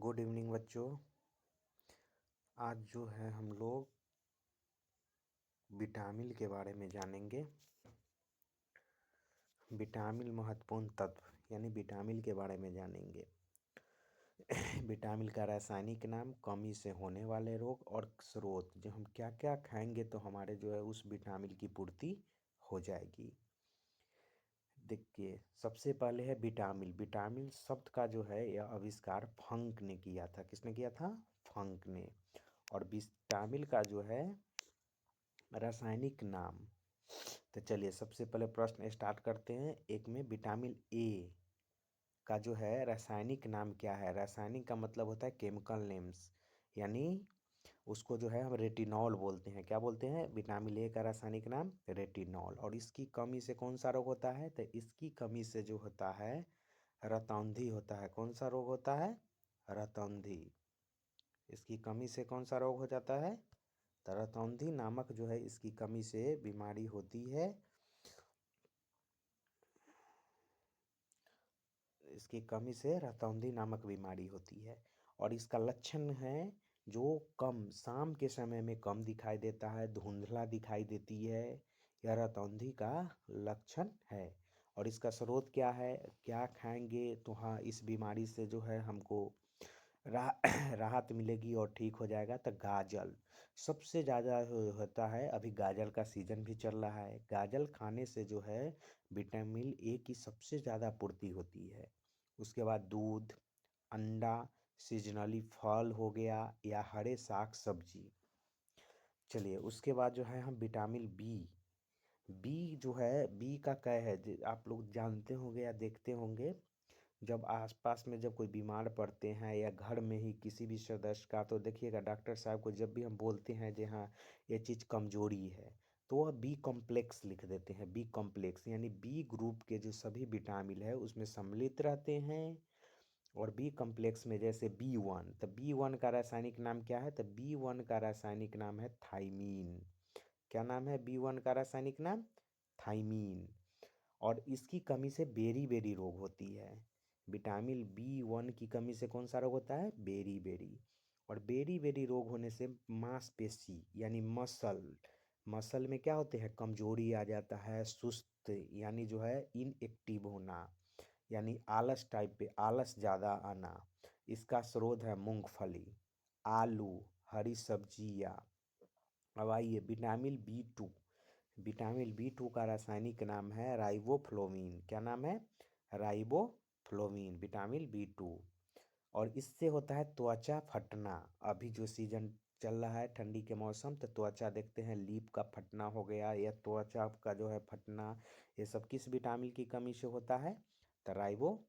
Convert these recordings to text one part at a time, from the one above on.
Good evening बच्चों। आज जो है हम लोग विटामिन के बारे में जानेंगे। विटामिन महत्वपूर्ण तत्व यानी विटामिन के बारे में जानेंगे। विटामिन का रासायनिक नाम, कमी से होने वाले रोग और स्रोत। जो हम क्या क्या खाएंगे तो हमारे जो है उस विटामिन की पूर्ति हो जाएगी। देखिए, सबसे पहले है विटामिन। विटामिन शब्द का जो है यह आविष्कार फंक ने किया था। किसने किया था? फंक ने। और विटामिन का जो है रासायनिक नाम, तो चलिए सबसे पहले प्रश्न स्टार्ट करते हैं। एक में विटामिन ए का जो है रासायनिक नाम क्या है? रासायनिक का मतलब होता है केमिकल नेम्स, यानी उसको जो है हम रेटिनॉल बोलते हैं। क्या बोलते हैं? विटामिन ए का रासायनिक नाम रेटिनॉल। और इसकी कमी से कौन सा रोग होता है? तो इसकी कमी से जो होता है रतौंधी होता है। कौन सा रोग होता है? रतौंधी। इसकी कमी से कौन सा रोग हो जाता है? तो रतौंधी नामक जो है इसकी कमी से बीमारी होती है। इसकी कमी से रतौंधी नामक बीमारी होती है। और इसका लक्षण है जो कम शाम के समय में कम दिखाई देता है, धुंधला दिखाई देती है, यह रतौंधी का लक्षण है। और इसका स्रोत क्या है? क्या खाएंगे तो हाँ इस बीमारी से जो है हमको राहत मिलेगी और ठीक हो जाएगा? तो गाजल सबसे ज़्यादा होता है। अभी गाजल का सीजन भी चल रहा है। गाजल खाने से जो है विटामिन ए की सबसे ज़्यादा पूर्ति होती है। उसके बाद दूध, अंडा, सीजनली फल हो गया या हरे साग सब्जी। चलिए उसके बाद जो है हम विटामिन बी। बी जो है, बी का क्या है आप लोग जानते होंगे या देखते होंगे। जब आसपास में जब कोई बीमार पड़ते हैं या घर में ही किसी भी सदस्य का, तो देखिएगा डॉक्टर साहब को जब भी हम बोलते हैं जी हाँ ये चीज़ कमजोरी है, तो वह बी कॉम्प्लेक्स लिख देते हैं। बी कॉम्प्लेक्स यानी बी ग्रुप के जो सभी विटामिन है उसमें सम्मिलित रहते हैं। और बी कॉम्प्लेक्स में जैसे बी1, तो बी1 का रासायनिक नाम क्या है? तो बी1 का रासायनिक नाम है थाइमीन। क्या नाम है बी1 का रासायनिक नाम? थाइमीन। और इसकी कमी से बेरी बेरी रोग होती है। विटामिन बी1 की कमी से कौन सा रोग होता है? Beriberi. और बेरी बेरी रोग होने से मांसपेशी यानी मसल, मसल में क्या होते हैं? कमजोरी आ जाता है, सुस्त यानी जो है इनएक्टिव होना, यानी आलस टाइप पे, आलस ज़्यादा आना। इसका स्रोत है मूंगफली, आलू, हरी सब्जियाँ। अब आइए विटामिन बी2। विटामिन बी2 का रासायनिक नाम है राइबोफ्लोविन। क्या नाम है? Riboflavin, vitamin बी2। और इससे होता है त्वचा फटना। अभी जो सीजन चल रहा है ठंडी के मौसम, तो त्वचा देखते हैं लीप का फटना हो गया या त्वचा का जो है फटना, ये सब किस विटामिन की कमी से होता है? तो राइबोफ्लोविन,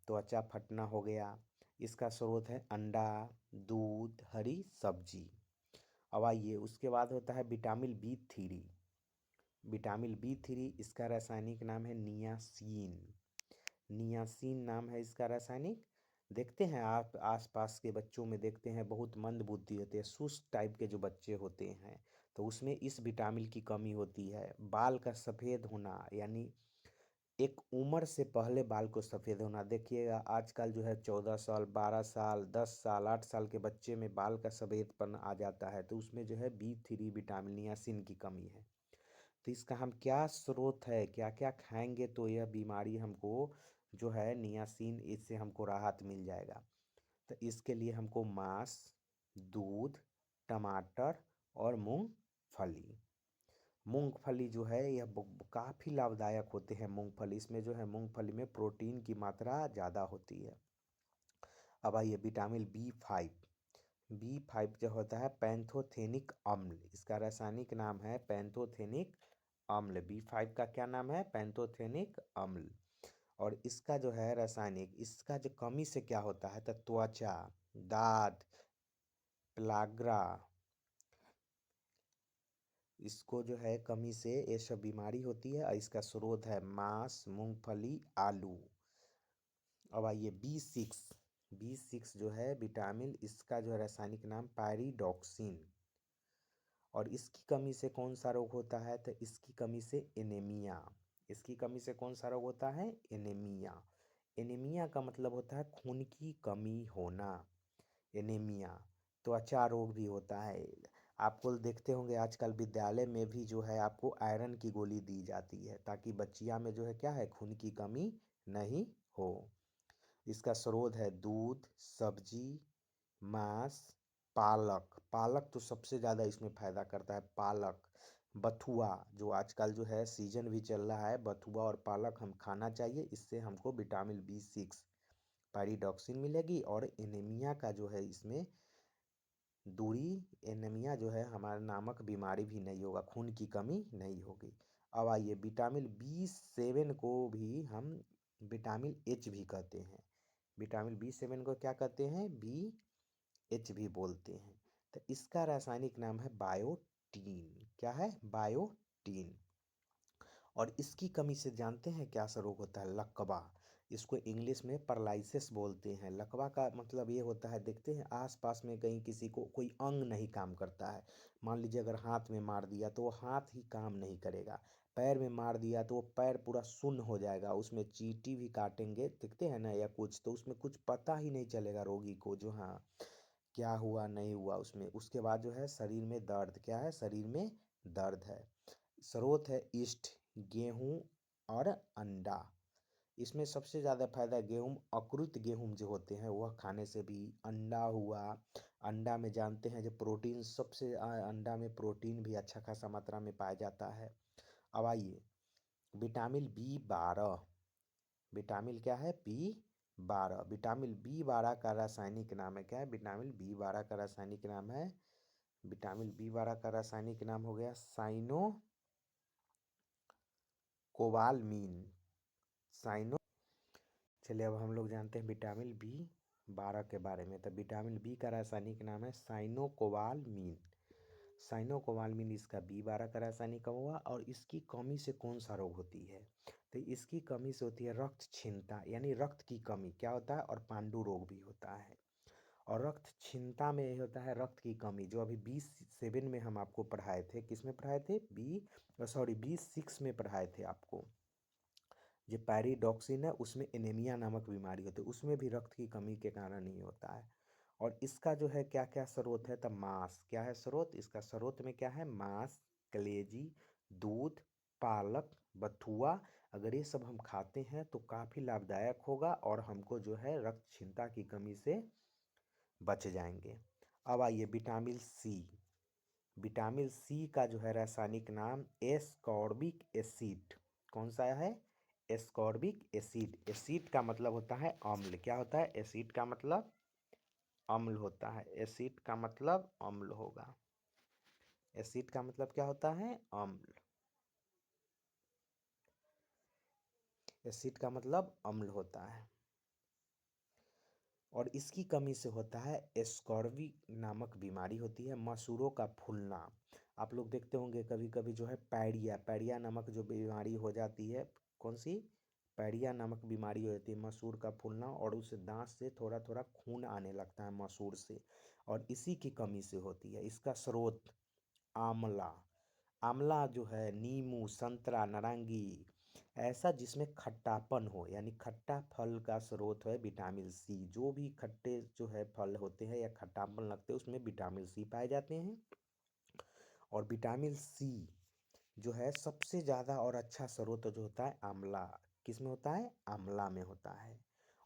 त्वचा फटना हो गया। इसका स्रोत है अंडा, दूध, हरी सब्जी। अब आइए उसके बाद होता है विटामिन बी3। विटामिन बी3 इसका रासायनिक नाम है नियासिन। नियासिन नाम है इसका रासायनिक। देखते हैं आप आसपास के बच्चों में देखते हैं बहुत मंद बुद्धि होते हैं, सुस्त टाइप के जो बच्चे होते हैं, तो उसमें इस विटामिन की कमी होती है। बाल का सफ़ेद होना यानी एक उम्र से पहले बाल को सफ़ेद होना। देखिएगा आजकल जो है 14 साल, 12 साल, 10 साल, 8 साल के बच्चे में बाल का सफ़ेदपन आ जाता है, तो उसमें जो है बी3 विटामिन नियासिन की कमी है। तो इसका हम क्या स्रोत है, क्या क्या खाएंगे तो यह बीमारी हमको जो है नियासिन, इससे हमको राहत मिल जाएगा? तो इसके लिए हमको मांस, दूध, टमाटर और मूंगफली। मूंगफली जो है यह काफ़ी लाभदायक होते हैं। मूंगफली, इसमें जो है मूंगफली में प्रोटीन की मात्रा ज़्यादा होती है। अब आइए विटामिन बी5। बी5 जो होता है पैंथोथेनिक अम्ल। इसका रासायनिक नाम है पैंथोथेनिक अम्ल। बी5 का क्या नाम है? पैंथोथेनिक अम्ल। और इसका जो है रासायनिक, इसका जो कमी से क्या होता है? तो त्वचा, दांत, प्लाग्रा, इसको जो है कमी से ये सब बीमारी होती है। और इसका स्रोत है मांस, मूंगफली, आलू। अब आइए बी6। बी6 जो है विटामिन, इसका जो है रासायनिक नाम पायरिडॉक्सिन। और इसकी कमी से कौन सा रोग होता है? तो इसकी कमी से एनीमिया। इसकी कमी से कौन सा रोग होता है? एनीमिया। एनीमिया का मतलब होता है खून की कमी होना, एनीमिया। त्वचा रोग भी होता है। आपको देखते होंगे आजकल विद्यालय में भी जो है आपको आयरन की गोली दी जाती है ताकि बच्चियां में जो है क्या है, खून की कमी नहीं हो। इसका स्रोत है दूध, सब्जी, मांस, पालक। पालक तो सबसे ज़्यादा इसमें फायदा करता है, पालक। बथुआ, जो आजकल जो है सीजन भी चल रहा है, बथुआ और पालक हम खाना चाहिए। इससे हमको विटामिन B6 पायरिडॉक्सिन मिलेगी और एनीमिया का जो है इसमें दूरी, एनीमिया जो है हमारे नामक बीमारी भी नहीं होगा, खून की कमी नहीं होगी। अब आइए, विटामिन B7 को भी हम विटामिन H भी कहते हैं। विटामिन B7 को क्या कहते हैं, BH भी बोलते हैं। तो इसका रासायनिक नाम है बायोटीन। क्या है, बायोटीन। और इसकी कमी से जानते हैं क्या सा रोग होता है, लकवा। इसको इंग्लिश में पैरालिसिस बोलते हैं। लकवा का मतलब ये होता है, देखते हैं आसपास में कहीं किसी को कोई अंग नहीं काम करता है। मान लीजिए अगर हाथ में मार दिया तो वो हाथ ही काम नहीं करेगा, पैर में मार दिया तो वो पैर पूरा सुन्न हो जाएगा, उसमें चींटी भी काटेंगे देखते हैं ना या कुछ, तो उसमें कुछ पता ही नहीं चलेगा रोगी को जो हाँ क्या हुआ नहीं हुआ उसमें। उसके बाद जो है शरीर में दर्द, क्या है, शरीर में दर्द है। स्रोत है ईस्ट, गेहूं और अंडा। इसमें सबसे ज़्यादा फायदा गेहूं, अकुरित गेहूं जो होते हैं वह खाने से भी। अंडा हुआ, अंडा में जानते हैं जो प्रोटीन सबसे अंडा में प्रोटीन भी अच्छा खासा मात्रा में पाया जाता है। अब आइए, विटामिन B12। विटामिन क्या है, B12। विटामिन B12 का रासायनिक नाम है, क्या है, विटामिन B12 का रासायनिक नाम है, विटामिन B12 का रासायनिक नाम हो गया साइनो कोबालमीन। साइनो, चलिए अब हम लोग जानते हैं विटामिन B12 के बारे में। तो विटामिन बी का रासायनिक नाम है साइनोकोबालमीन। साइनोकोबालमीन इसका B12 का रासायनिक नाम हुआ। और इसकी कमी से कौन सा रोग होती है, तो इसकी कमी से होती है रक्त क्षीणता, यानी रक्त की कमी क्या होता है, और पांडु रोग भी होता है। और रक्त क्षीणता में ये होता है रक्त की कमी, जो अभी B7 में हम आपको पढ़ाए थे, किस में पढ़ाए थे, B6 में पढ़ाए थे आपको। जो पैरिडॉक्सिन है उसमें एनीमिया नामक बीमारी होती है, उसमें भी रक्त की कमी के कारण ही होता है। और इसका जो है क्या क्या स्रोत है, तो मांस। क्या है स्रोत, इसका स्रोत में क्या है, मांस, कलेजी, दूध, पालक, बथुआ। अगर ये सब हम खाते हैं तो काफ़ी लाभदायक होगा और हमको जो है रक्त क्षीणता की कमी से बच जाएंगे। अब आइए विटामिन सी। विटामिन सी का जो है रासायनिक नाम एस्कॉर्बिक एसिड। कौन सा है, एस्कॉर्बिक एसिड। एसिड का मतलब होता है अम्ल। क्या होता है, एसिड का मतलब अम्ल होता है। एसिड का मतलब अम्ल होगा। एसिड का मतलब क्या होता है, अम्ल। एसिड का मतलब अम्ल होता है। और इसकी कमी से होता है एस्कॉर्बी नामक बीमारी होती है, मसूरों का फूलना। आप लोग देखते होंगे कभी कभी जो है पैडिया, पैडिया नामक जो बीमारी हो जाती है, कौन सी, पैडिया नामक बीमारी हो जाती है, मसूर का फूलना, और उस दांत से थोड़ा थोड़ा खून आने लगता है मसूर से, और इसी की कमी से होती है। इसका स्रोत आंवला। आंवला जो है नींबू, संतरा, नारंगी, ऐसा जिसमें खट्टापन हो, यानी खट्टा फल का स्रोत है विटामिन सी। जो भी खट्टे जो है फल होते हैं या खट्टापन लगते हैं उसमें विटामिन सी पाए जाते हैं। और विटामिन सी जो है सबसे ज़्यादा और अच्छा स्रोत जो होता है आंवला, किस में होता है, आंवला में होता है।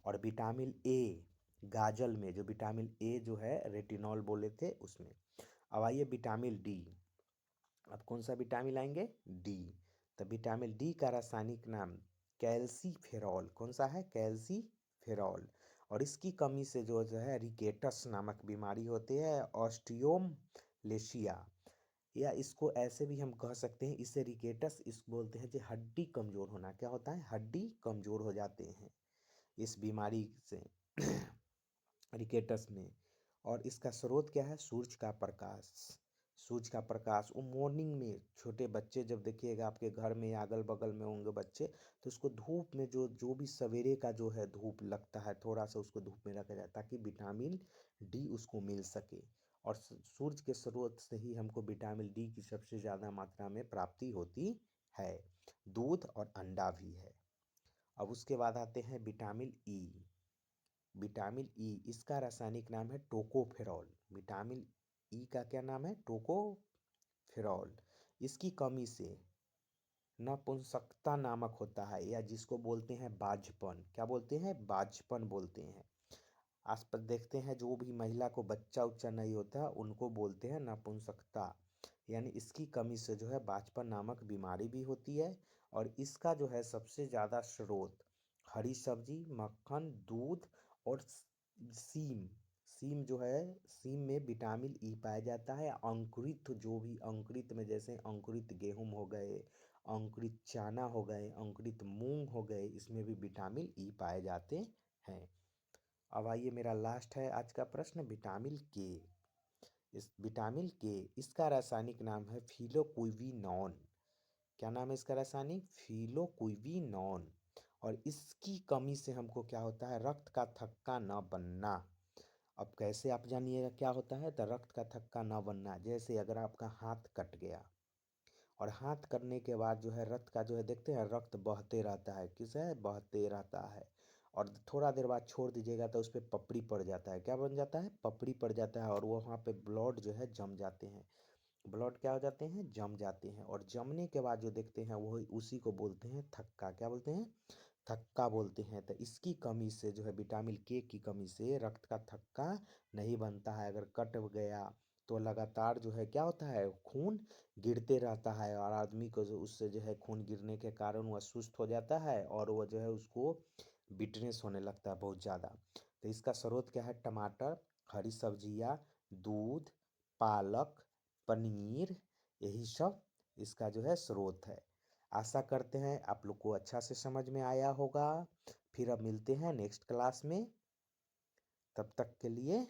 और विटामिन ए, गाजल में, जो विटामिन ए जो है रेटिनॉल बोले थे उसमें। अब आइए विटामिन डी। अब कौन सा विटामिन लाएंगे, डी। तो विटामिन डी का रासायनिक नाम कैल्सीफेरॉल। कौन सा है, कैल्सीफेरॉल। और इसकी कमी से जो है रिकेटस नामक बीमारी होती है, ऑस्टियोमलेशिया, या इसको ऐसे भी हम कह सकते हैं, इससे रिकेटस इस बोलते हैं जो हड्डी कमज़ोर होना। क्या होता है, हड्डी कमज़ोर हो जाते हैं इस बीमारी से रिकेटस में। और इसका स्रोत क्या है, सूरज का प्रकाश। सूरज का प्रकाश, वो मॉर्निंग में छोटे बच्चे जब देखिएगा आपके घर में या अगल बगल में होंगे बच्चे, तो उसको धूप में जो जो भी सवेरे का जो है धूप लगता है, थोड़ा सा उसको धूप में रखा जाए ताकि विटामिन डी उसको मिल सके। और सूरज के स्रोत से ही हमको विटामिन डी की सबसे ज़्यादा मात्रा में प्राप्ति होती है। दूध और अंडा भी है। अब उसके बाद आते हैं विटामिन ई। विटामिन ई इसका रासायनिक नाम है टोकोफेरॉल। विटामिन ई का क्या नाम है? टोकोफेरॉल। इसकी कमी से नपुंसकता नामक होता है, या जिसको बोलते हैं बाझपन। क्या बोलते हैं? बाझपन बोलते हैं। आसपास देखते हैं जो भी महिला को बच्चा उच्चा नहीं होता उनको बोलते हैं नपुंसकता। यानी इसकी कमी से जो है बाझपन नामक बीमारी भी होती है। और इसका जो है सबसे ज़्यादा स्रोत हरी सब्जी, मक्खन, दूध और सीम। सीम जो है, सीम में विटामिन ई पाया जाता है। अंकुरित जो भी अंकुरित में, जैसे अंकुरित गेहूं हो गए, अंकुरित चना हो गए, अंकुरित मूंग हो गए, इसमें भी विटामिन ई पाए जाते हैं। अब आइए, मेरा लास्ट है आज का प्रश्न, विटामिन के। इस विटामिन के इसका रासायनिक नाम है फिलोक्विनोन। क्या नाम है इसका रासायनिक? फिलोक्विनोन। और इसकी कमी से हमको क्या होता है? रक्त का थक्का न बनना। अब कैसे आप जानिएगा क्या होता है? तो रक्त का थक्का न बनना, जैसे अगर आपका हाथ कट गया और हाथ कटने के बाद जो है रक्त का जो है, देखते हैं रक्त बहते रहता है, किस है? बहते रहता है। और थोड़ा देर बाद छोड़ दीजिएगा तो उस पर पपड़ी पड़ जाता है। क्या बन जाता है? पपड़ी पड़ जाता है। और वो वहाँ पे ब्लड जो है जम जाते हैं। ब्लड क्या हो जाते हैं? जम जाते हैं। और जमने के बाद जो देखते हैं वो उसी को बोलते हैं थक्का। क्या बोलते हैं? थक्का बोलते हैं। तो इसकी कमी से जो है, विटामिन के की कमी से रक्त का थक्का नहीं बनता है। अगर कट गया तो लगातार जो है क्या होता है? खून गिरते रहता है, और आदमी को जो उससे जो है खून गिरने के कारण वह सुस्त हो जाता है, और वह जो है उसको बिटनेस होने लगता है बहुत ज़्यादा। तो इसका स्रोत क्या है? टमाटर, हरी सब्जियाँ, दूध, पालक, पनीर, यही सब इसका जो है स्रोत है। आशा करते हैं आप लोग को अच्छा से समझ में आया होगा। फिर अब मिलते हैं नेक्स्ट क्लास में। तब तक के लिए